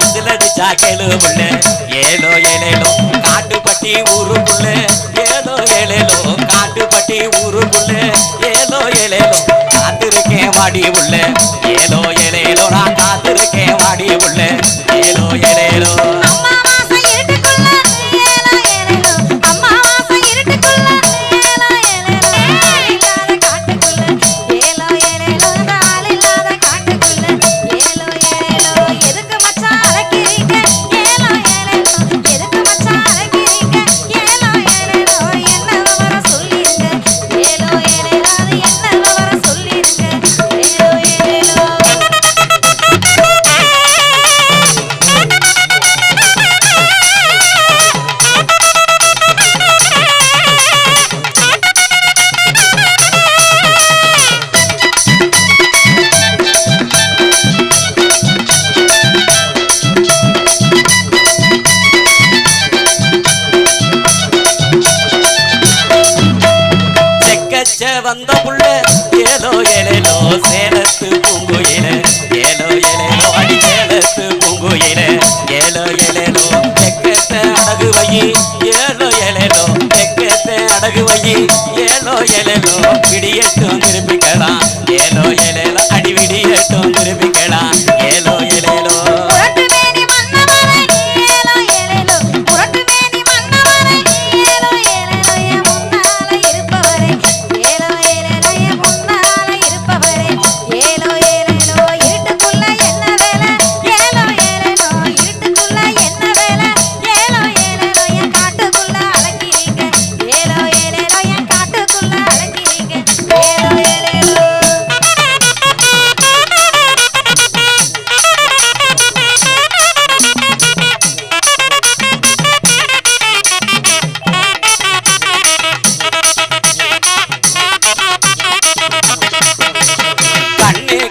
விசிலடிச்சா கேளு புள்ள ஏலோ ஏலேலோ காட்டுப்பட்டி ஊருக்குள்ள ஏலோ ஏலேலோ காட்டுப்பட்டி ஊருக்குள்ள ஏலோ ஏலேலோ காத்திருக்கேன் வாடி உள்ள ஏலோ ஏலேலோ நான் காத்திருக்கேன் வாடி உள்ள ஏலோ ஏலேலோ வந்த புள்ள ஏலோ ஏலேலோ சேலத்து பூங்குயில ஏலோ ஏலேலோ அடி சேலத்து பூங்குயில ஏலோ ஏலேலோ தெக்கத்த அடகு வையி ஏலோ ஏலேலோ தெக்கத்த அடகு வையி ஏலோ ஏலேலோ விடியட்டும் திருப்பிக்கலாம் ஏலோ ஏலேலோ அடி விடியட்டும் திருப்பிக்கலாம் ஏலோ ஏலேலோ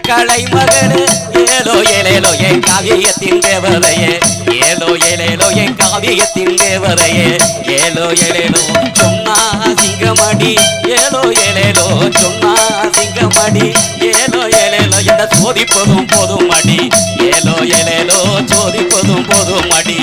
கலை மகளே ஏலோ ஏலேலோ என் காவியத்தின் தேவதையே ஏலோ ஏலேலோ என் காவியத்தின் தேவதையே ஏலோ ஏலேலோ சொன்னா சிங்கமடி ஏலோ ஏலேலோ சொன்னா சிங்கமடி ஏலோ ஏலேலோ என்ற சோதிப்பதும் போதும் அடி ஏலோ ஏலேலோ சோதிப்பதும் போதும் அடி